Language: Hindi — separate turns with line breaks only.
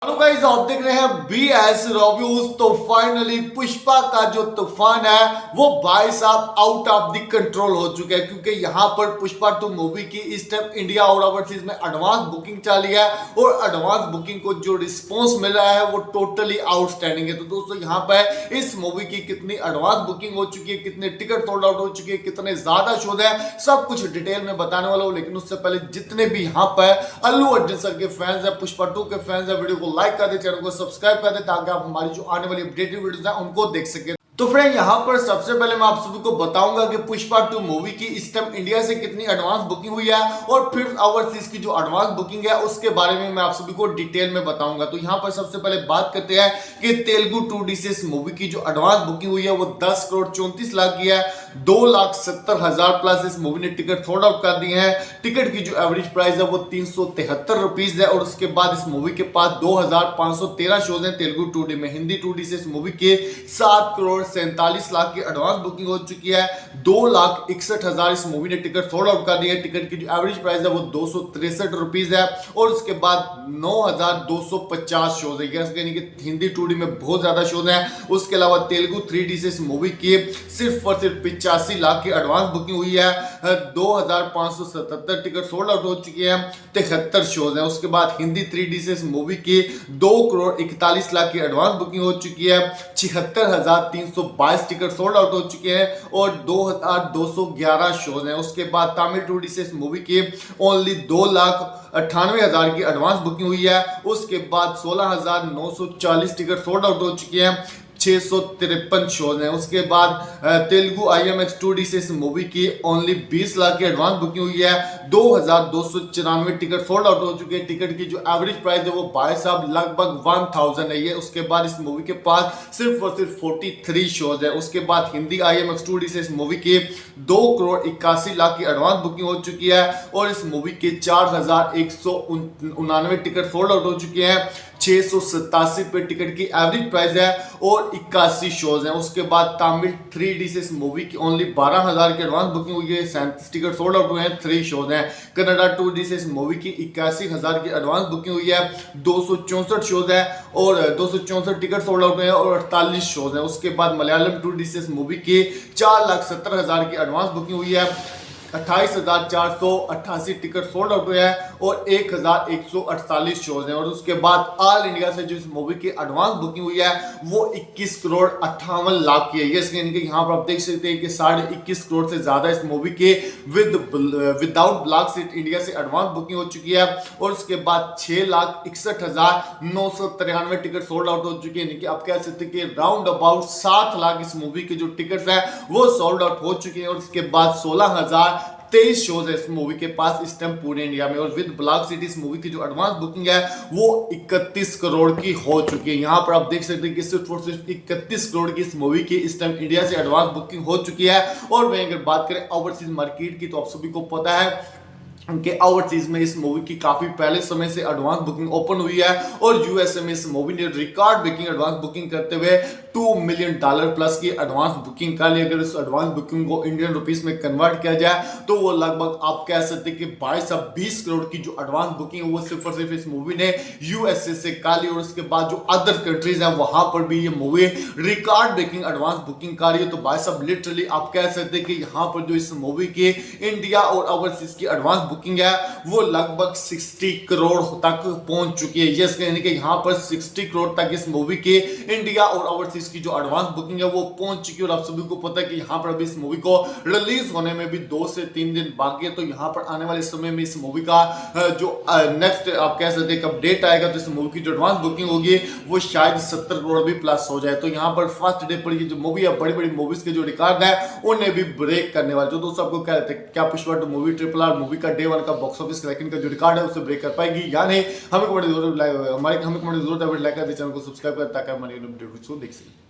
तो गाइस आप देख रहे हैं BS रिव्यूज। तो फाइनली पुष्पा का जो तूफान है वो भाई साहब आउट ऑफ द कंट्रोल हो चुका है, क्योंकि यहाँ पर पुष्पा 2 मूवी की इस टाइम इंडिया और ओवरसीज में एडवांस बुकिंग चली है और एडवांस बुकिंग को जो रिस्पॉन्स मिल रहा है वो टोटली आउटस्टैंडिंग है। तो दोस्तों यहाँ पर इस मूवी की कितनी एडवांस बुकिंग हो चुकी है, कितने टिकट सोल्ड आउट हो चुके हैं, कितने ज्यादा शोज है, सब कुछ डिटेल में बताने वाला हूँ। लेकिन उससे पहले जितने भी यहाँ पर अल्लू अर्जुन सर के फैंस है, पुष्पा 2 के फैंस है, वीडियो को लाइक कर दे, चैनल को सब्सक्राइब कर दे ताकि आप हमारी जो आने वाली अपडेटेड वीडियोस हैं उनको देख सके। तो फ्रेंड यहाँ पर सबसे पहले मैं आप सभी को बताऊंगा कि पुष्पा 2 मूवी की इस टाइम इंडिया से कितनी एडवांस बुकिंग हुई है और फिर ओवरसीज की जो एडवांस बुकिंग है उसके बारे में मैं आप सभी को डिटेल में बताऊंगा। तो यहाँ पर सबसे पहले बात करते हैं कि तेलुगु 2 डिसेस मूवी की जो एडवांस बुकिंग हुई है वो 10 करोड़ 34 लाख की है। 2,70,000 प्लस इस मूवी ने टिकट सोल्ड आउट कर दिए हैं। टिकट की जो एवरेज प्राइस है वो 373 रुपीज है। और उसके बाद इस मूवी के पास 2,513 शोज हैं तेलुगु 2D में। हिंदी 2D से इस मूवी के 7 करोड़ 47 लाख की एडवांस बुकिंग हो चुकी है। 2,61,000 इस मूवी ने टिकट सोल्ड आउट कर दिए। टिकट की जो एवरेज प्राइस है वो 263 रुपीज है। और उसके बाद 9,250 शोज है, यानी कि हिंदी 2D में बहुत ज्यादा शोज हैं। उसके अलावा तेलुगु 3D से इस मूवी की सिर्फ और सिर्फ 85 लाख की एडवांस बुकिंग हुई है। 2,577 टिकट सोल्ड आउट हो चुकी है। 73 शोज हैं। उसके बाद हिंदी 3D से इस मूवी की 2 करोड़ 41 लाख की एडवांस बुकिंग हो चुकी है। 76,322 टिकट सोल्ड आउट हो चुके हैं और 2,211 शोज हैं। उसके बाद तमिल 2D से इस मूवी की ओनली 2,98,000 की एडवांस बुकिंग हुई है। उसके बाद 16,940 टिकट सोल्ड आउट हो चुके हैं। 653 शोज हैं। उसके बाद तेलुगु IMX 2D से इस मूवी की ओनली 20 लाख की एडवांस बुकिंग हुई है। 2,294 टिकट सोल्ड आउट हो चुके हैं। टिकट की जो एवरेज प्राइस है वो भाई साहब लगभग 1,000 है ये। उसके बाद इस मूवी के पास सिर्फ और सिर्फ 43 शोज है। उसके बाद हिंदी IMX 2D से इस मूवी की 2 करोड़ 81 लाख की एडवांस बुकिंग हो चुकी है। और इस मूवी के 4,199 टिकट सोल्ड आउट हो चुके हैं। 687 पे टिकट की एवरेज प्राइस है और 81 शोज हैं। उसके बाद तमिल 3D से इस मूवी की ओनली 12,000 की एडवांस बुकिंग हुई है। 37 टिकट सोल्ड आउट हुए हैं। 3 शोज हैं। कन्नड़ा 2D से इस मूवी की 81,000 की एडवांस बुकिंग हुई है। 264 शोज है और 264 टिकट सोल्ड आउट हुए हैं और 48 शोज हैं। उसके बाद मलयालम 2D से इस मूवी की 4,70,000 की एडवांस बुकिंग हुई है। 28,488 टिकट सोल्ड आउट हुए हैं और 1,148 शोज हैं। और उसके बाद ऑल इंडिया से जो इस मूवी की एडवांस बुकिंग हुई है वो 21 करोड़ 58 लाख की है। ये यानी कि यहाँ पर आप देख सकते हैं कि 21.5 करोड़ से ज्यादा इस मूवी के विदाउट ब्लॉक सीट इंडिया से एडवांस बुकिंग हो चुकी है। और उसके बाद 6,61,993 टिकट सोल्ड आउट हो चुके हैं। यानी कि आप कह सकते हैं कि राउंड अबाउट 7 लाख इस मूवी के जो टिकट्स हैं वो सोल्ड आउट हो चुके हैं। और उसके बाद 16,023 शोज है इस मूवी के पास इस टाइम पूरे इंडिया में। और विद ब्लॉक सिटी इस मूवी की जो एडवांस बुकिंग है वो 31 करोड़ की हो चुकी है। यहां पर आप देख सकते हैं कि सिर्फ और सिर्फ 31 करोड़ की इस मूवी की इस टाइम इंडिया से एडवांस बुकिंग हो चुकी है। और वहीं अगर बात करें ओवरसीज मार्केट की तो आप सभी को पता है कि ओवरसीज में इस मूवी की काफी पहले समय से एडवांस बुकिंग ओपन हुई है। और यूएसए में इस मूवी ने रिकॉर्ड ब्रेकिंग एडवांस बुकिंग करते हुए $2 मिलियन प्लस की एडवांस बुकिंग कर ली। अगर इस एडवांस बुकिंग को इंडियन रुपीस में कन्वर्ट किया जाए तो वो लगभग आप कह सकते हैं कि 22-20 करोड़ की जो एडवांस बुकिंग है वो सिर्फ और सिर्फ इस मूवी ने यूएसए से कर ली। और उसके बाद जो अदर कंट्रीज हैं वहां पर भी ये movie record breaking advance booking कर रही है। तो भाई साहब लिटरली आप कह सकते हैं कि यहाँ पर जो इस मूवी की इंडिया और ओवरसीज की एडवांस बुकिंग है वो लगभग 60 करोड़ तक पहुंच चुकी है। यस, यानी कि यहां पर 60 करोड़ तक इस मूवी के इंडिया और ओवरसीज की जो एडवांस बुकिंग है वो पहुंच चुकी है। और आप सभी को पता है कि यहां पर अभी इस मूवी को रिलीज होने में भी 2 से 3 दिन बाकी है। तो यहां पर आने वाले समय में इस मूवी का जो नेक्स्ट आप कह सकते हैं अपडेट आएगा तो इस मूवी की जो एडवांस बुकिंग होगी वो शायद 70 करोड़ भी प्लस हो जाए। तो यहां पर फर्स्ट डे पर ये जो मूवी है बड़ी बड़ी मूवीज के जो रिकॉर्ड है उन्हें भी ब्रेक करने वाले। जो दोस्तों आपको कह रहे थे क्या पुष्पा 2 मूवी RRR मूवी का डे 1 का बॉक्स ऑफिस कलेक्शन का जो रिकॉर्ड है उसे ब्रेक कर पाएगी या नहीं, हमें कमेंट जरूर लाइक कर दे, चैनल को सब्सक्राइब कर ताकि हमारी वीडियो देख सकें।